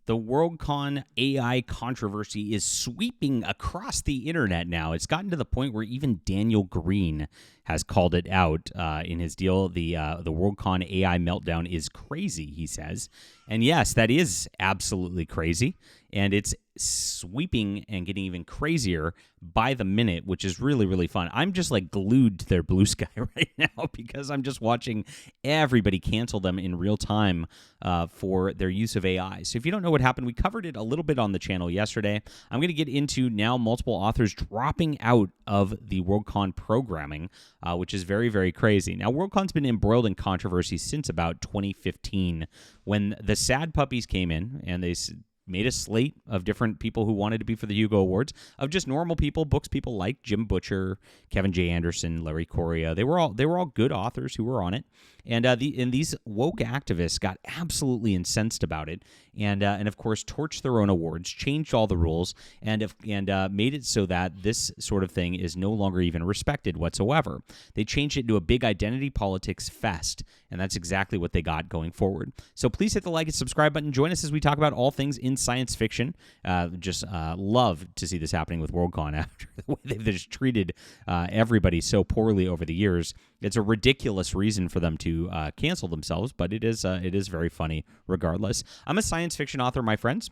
The Worldcon AI controversy is sweeping across the internet now. It's gotten to the point where even Daniel Green has called it out in his deal. The Worldcon AI meltdown is crazy, he says. And yes, that is absolutely crazy. And it's sweeping and getting even crazier by the minute, which is really, really fun. I'm just like glued to their blue sky right now because I'm just watching everybody cancel them in real time for their use of AI. So if you don't know what happened, we covered it a little bit on the channel yesterday. I'm going to get into now multiple authors dropping out of the Worldcon programming, which is very, very crazy. Now, Worldcon's been embroiled in controversy since about 2015 when the Sad Puppies came in and they made a slate of different people who wanted to be for the Hugo Awards, of just normal people, books people like Jim Butcher, Kevin J. Anderson, Larry Correia. They were all good authors who were on it, and these woke activists got absolutely incensed about it, and of course torched their own awards, changed all the rules, and made it so that this sort of thing is no longer even respected whatsoever. They changed it to a big identity politics fest, and that's exactly what they got going forward. So please hit the like and subscribe button. Join us as we talk about all things in science fiction. Just love to see this happening with Worldcon after the way they've just treated everybody so poorly over the years. It's a ridiculous reason for them to cancel themselves, but it is very funny regardless. I'm a science fiction author, my friends.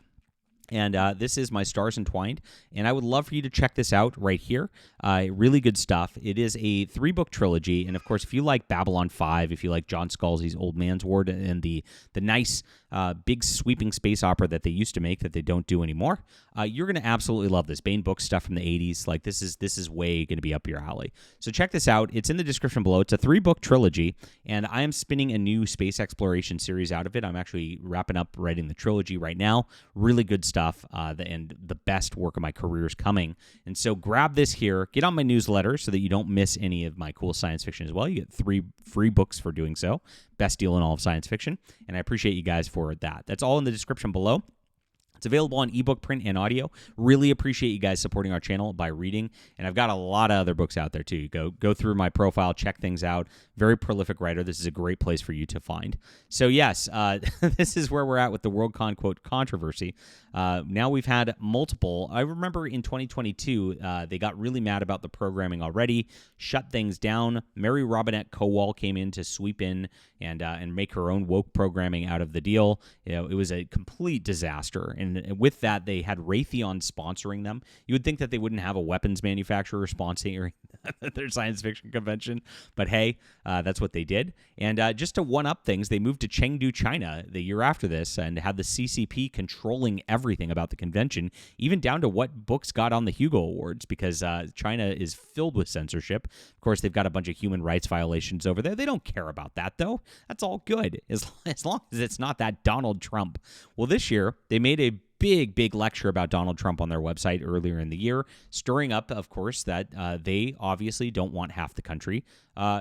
And this is my Stars Entwined, and I would love for you to check this out right here. Really good stuff. It is a 3-book trilogy, and of course, if you like Babylon 5, if you like John Scalzi's Old Man's Ward and the nice big sweeping space opera that they used to make that they don't do anymore, you're going to absolutely love this. Baen Books stuff from the 80s. Like this is way going to be up your alley. So check this out. It's in the description below. It's a 3-book trilogy, and I am spinning a new space exploration series out of it. I'm actually wrapping up writing the trilogy right now. Really good stuff, and the best work of my career is coming. And so grab this here. Get on my newsletter so that you don't miss any of my cool science fiction as well. You get 3 free books for doing so. Best deal in all of science fiction, and I appreciate you guys for that. That's all in the description below. It's available on ebook, print, and audio. Really appreciate you guys supporting our channel by reading, and I've got a lot of other books out there too. Go through my profile, check things out. Very prolific writer. This is a great place for you to find. So yes, this is where we're at with the Worldcon quote controversy. Now we've had multiple. I remember in 2022, they got really mad about the programming already, shut things down. Mary Robinette Kowal came in to sweep in and make her own woke programming out of the deal. You know, it was a complete disaster. And with that, they had Raytheon sponsoring them. You would think that they wouldn't have a weapons manufacturer sponsoring their science fiction convention, but hey, that's what they did. And just to one-up things, they moved to Chengdu, China the year after this and had the CCP controlling everything about the convention, even down to what books got on the Hugo Awards, because China is filled with censorship. Of course, they've got a bunch of human rights violations over there. They don't care about that, though. That's all good, as long as it's not that Donald Trump. Well, this year, they made a big lecture about Donald Trump on their website earlier in the year, stirring up, of course, that they obviously don't want half the country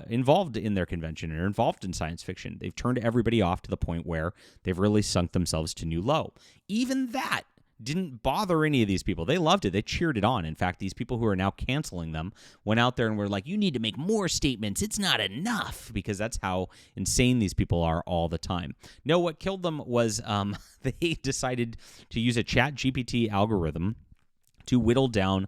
involved in their convention or involved in science fiction. They've turned everybody off to the point where they've really sunk themselves to new low. Even that didn't bother any of these people. They loved it. They cheered it on. In fact, these people who are now canceling them went out there and were like, you need to make more statements. It's not enough, because that's how insane these people are all the time. No, what killed them was they decided to use a ChatGPT algorithm to whittle down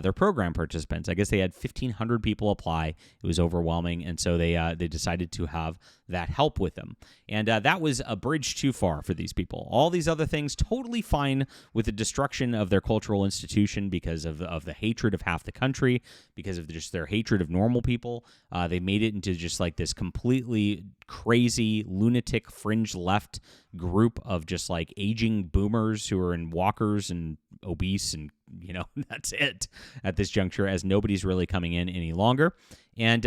their program participants. I guess they had 1,500 people apply. It was overwhelming, and so they decided to have that help with them. And that was a bridge too far for these people. All these other things, totally fine with the destruction of their cultural institution because of the hatred of half the country, because of just their hatred of normal people. They made it into just like this completely crazy, lunatic, fringe left group of just like aging boomers who are in walkers and obese, and that's it at this juncture, as nobody's really coming in any longer. And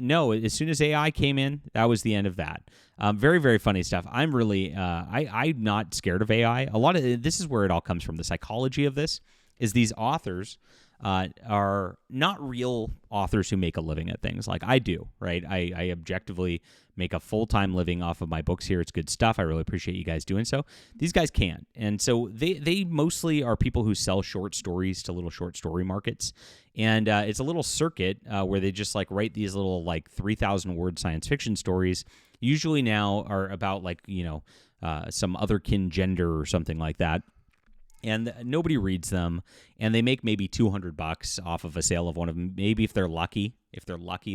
no, as soon as AI came in, that was the end of that. Very, very funny stuff. I'm really, I'm not scared of AI. A lot of this is where it all comes from. The psychology of this is these authors are not real authors who make a living at things like I do, right? I objectively make a full-time living off of my books here. It's good stuff. I really appreciate you guys doing so. These guys can't. And so they mostly are people who sell short stories to little short story markets. And it's a little circuit where they just like write these little like 3,000 word science fiction stories, usually now are about like, some otherkin gender or something like that. And nobody reads them, and they make maybe $200 off of a sale of one of them. Maybe if they're lucky,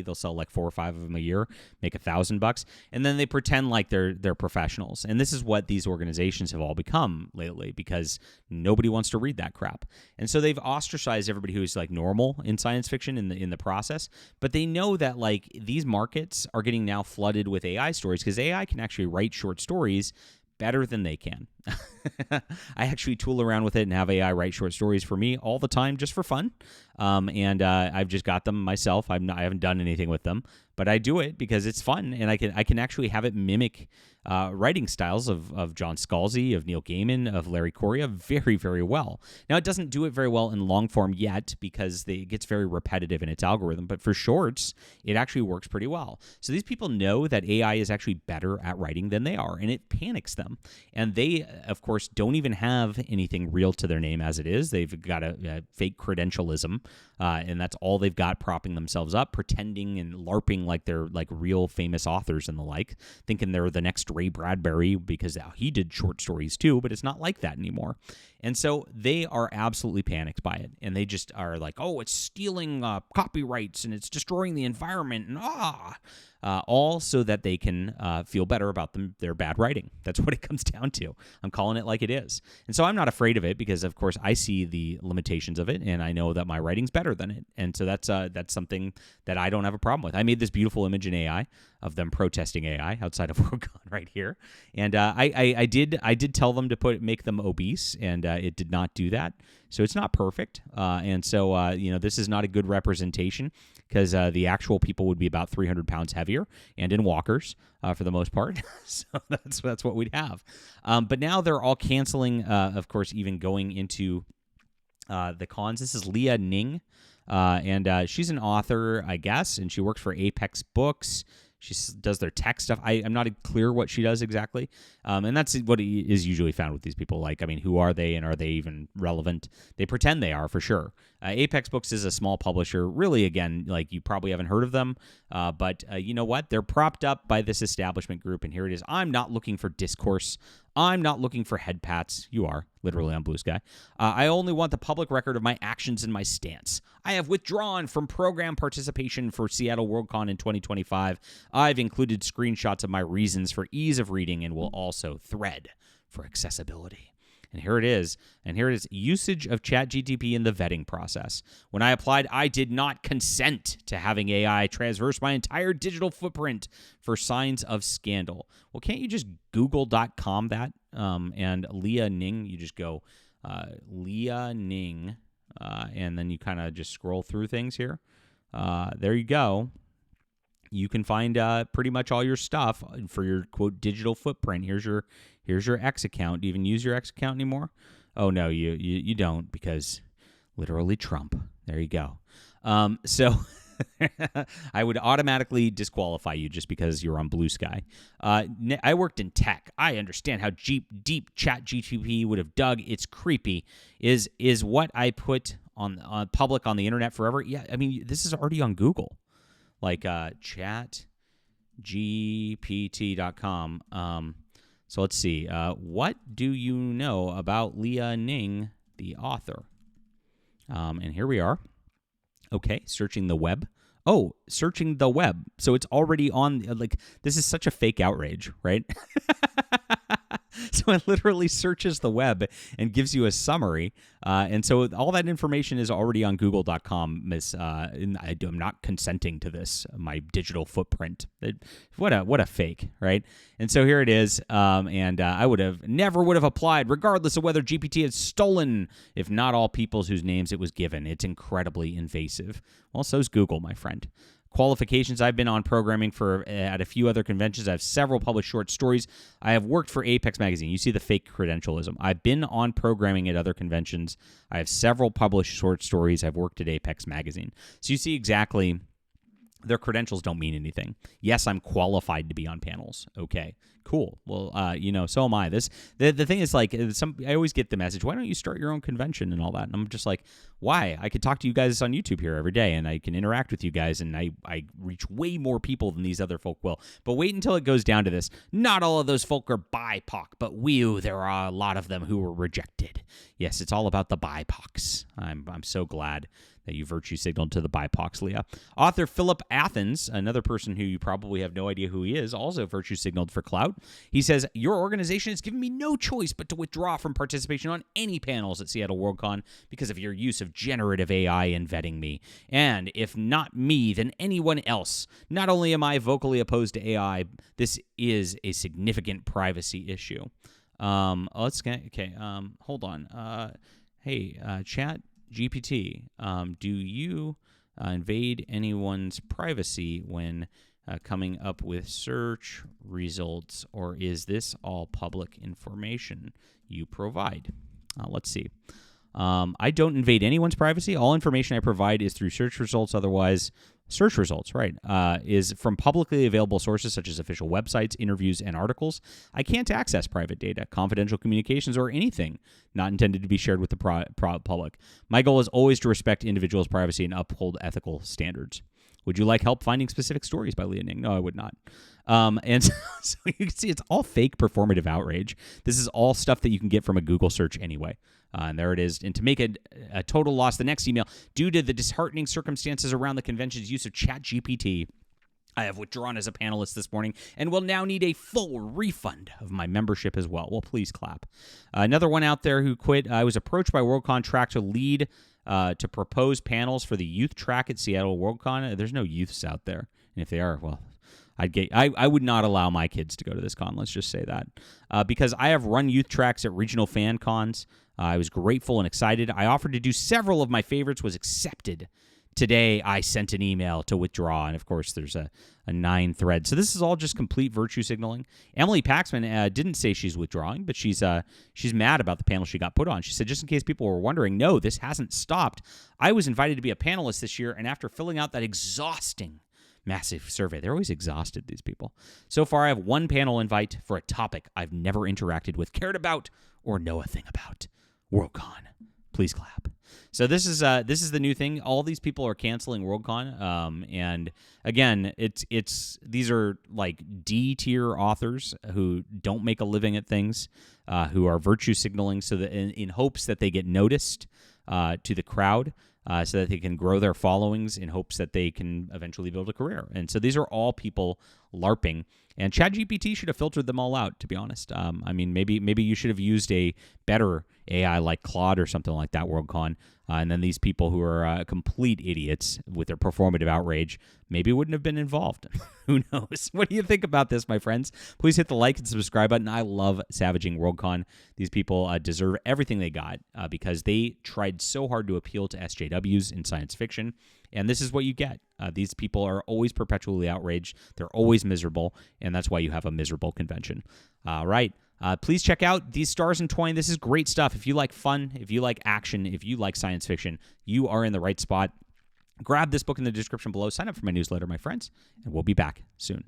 they'll sell like 4 or 5 of them a year, make $1,000, and then they pretend like they're professionals. And this is what these organizations have all become lately, because nobody wants to read that crap. And so they've ostracized everybody who's like normal in science fiction in the process. But they know that like these markets are getting now flooded with AI stories, because AI can actually write short stories better than they can. I actually tool around with it and have AI write short stories for me all the time, just for fun. And I've just got them myself. I haven't done anything with them, but I do it because it's fun, and I can actually have it mimic writing styles of John Scalzi, of Neil Gaiman, of Larry Correia very, very well. Now, it doesn't do it very well in long form yet, because it gets very repetitive in its algorithm, but for shorts, it actually works pretty well. So these people know that AI is actually better at writing than they are, and it panics them. And they, of course, don't even have anything real to their name as it is. They've got a fake credentialism, and that's all they've got, propping themselves up, pretending and LARPing like they're like real famous authors and the like, thinking they're the next Ray Bradbury because he did short stories too, but it's not like that anymore. And so they are absolutely panicked by it, and they just are like, oh, it's stealing copyrights and it's destroying the environment, and all so that they can feel better about their bad writing. That's what it comes down to. I'm calling it like it is. And so I'm not afraid of it, because, of course, I see the limitations of it, and I know that my writing's better than it. And so that's something that I don't have a problem with. I made this beautiful image in AI of them protesting AI outside of Worldcon right here. And I did tell them to make them obese, and it did not do that. So it's not perfect. And so, this is not a good representation, because the actual people would be about 300 pounds heavier and in walkers for the most part. So that's what we'd have. But now they're all canceling, of course, even going into the cons. This is Leah Ning, and she's an author, I guess, and she works for Apex Books. She does their tech stuff. I'm not clear what she does exactly. And that's what is usually found with these people. Like, I mean, who are they, and are they even relevant? They pretend they are, for sure. Apex Books is a small publisher. Really, again, like, you probably haven't heard of them. But you know what? They're propped up by this establishment group, and here it is. I'm not looking for discourse. I'm not looking for head pats. You are, literally on Blue Sky. I only want the public record of my actions and my stance. I have withdrawn from program participation for Seattle Worldcon in 2025. I've included screenshots of my reasons for ease of reading, and will also thread for accessibility. And here it is. And here it is. Usage of ChatGPT in the vetting process. When I applied, I did not consent to having AI traverse my entire digital footprint for signs of scandal. Well, can't you just google.com that? And Leah Ning, you just go Leah Ning, and then you kind of just scroll through things here. There you go. You can find pretty much all your stuff for your, quote, digital footprint. Here's your X account. Do you even use your X account anymore? Oh, no, you don't, because literally Trump. There you go. So I would automatically disqualify you just because you're on Blue Sky. I worked in tech. I understand how deep ChatGPT would have dug. It's creepy. Is what I put on public on the internet forever? Yeah, I mean, this is already on Google. Like chatgpt.com. So let's see. What do you know about Leah Ning, the author? And here we are. Okay, searching the web. Oh, searching the web. So it's already on. Like, this is such a fake outrage, right? So it literally searches the web and gives you a summary. And so all that information is already on google.com. I'm not consenting to this, my digital footprint. What a fake, right? And so here it is. And I never would have applied, regardless of whether GPT had stolen, if not all people's whose names it was given. It's incredibly invasive. Well, so's Google, my friend. Qualifications: I've been on programming at a few other conventions. I have several published short stories. I have worked for Apex Magazine. You see the fake credentialism. I've been on programming at other conventions. I have several published short stories. I've worked at Apex Magazine. So you see exactly their credentials don't mean anything. Yes, I'm qualified to be on panels. Okay, cool. Well, so am I. The thing is, like, I always get the message, why don't you start your own convention and all that? And I'm just like, why? I could talk to you guys on YouTube here every day, and I can interact with you guys, and I reach way more people than these other folk will. But wait until it goes down to this. Not all of those folk are BIPOC, but there are a lot of them who were rejected. Yes, it's all about the BIPOCs. I'm so glad that you virtue signaled to the BIPOCs, Leah. Author Philip Athens, another person who you probably have no idea who he is, also virtue signaled for clout. He says, your organization has given me no choice but to withdraw from participation on any panels at Seattle Worldcon because of your use of generative AI in vetting me. And if not me, then anyone else. Not only am I vocally opposed to AI, this is a significant privacy issue. Hold on. Chat GPT, do you invade anyone's privacy when coming up with search results, or is this all public information you provide? Let's see. I don't invade anyone's privacy. All information I provide is through search results. Otherwise, search results, right, is from publicly available sources such as official websites, interviews, and articles. I can't access private data, confidential communications, or anything not intended to be shared with the public. My goal is always to respect individuals' privacy and uphold ethical standards. Would you like help finding specific stories by Leah Ning? No, I would not. And so you can see it's all fake performative outrage. This is all stuff that you can get from a Google search anyway. And there it is. And to make a total loss, the next email, due to the disheartening circumstances around the convention's use of ChatGPT, I have withdrawn as a panelist this morning and will now need a full refund of my membership as well. Well, please clap. Another one out there who quit. I was approached by Worldcon Track to lead to propose panels for the youth track at Seattle Worldcon. There's no youths out there. And if they are, well, I would not allow my kids to go to this con. Let's just say that. Because I have run youth tracks at regional fan cons. I was grateful and excited. I offered to do several of my favorites, was accepted. Today, I sent an email to withdraw, and of course, there's a 9-thread. So this is all just complete virtue signaling. Emily Paxman didn't say she's withdrawing, but she's mad about the panel she got put on. She said, just in case people were wondering, no, this hasn't stopped. I was invited to be a panelist this year, and after filling out that exhausting massive survey, they're always exhausted, these people. So far, I have one panel invite for a topic I've never interacted with, cared about, or know a thing about. Worldcon. Please clap. So this is the new thing. All these people are canceling Worldcon, and again, these are like D tier authors who don't make a living at things, who are virtue signaling so that in hopes that they get noticed to the crowd, so that they can grow their followings in hopes that they can eventually build a career. And so these are all people LARPing. And ChatGPT should have filtered them all out, to be honest. Maybe you should have used a better AI like Claude or something like that, Worldcon. And then these people who are complete idiots with their performative outrage maybe wouldn't have been involved. Who knows? What do you think about this, my friends? Please hit the like and subscribe button. I love savaging Worldcon. These people deserve everything they got because they tried so hard to appeal to SJWs in science fiction. And this is what you get. These people are always perpetually outraged. They're always miserable. And that's why you have a miserable convention. All right. Please check out These Stars Entwine. This is great stuff. If you like fun, if you like action, if you like science fiction, you are in the right spot. Grab this book in the description below. Sign up for my newsletter, my friends, and we'll be back soon.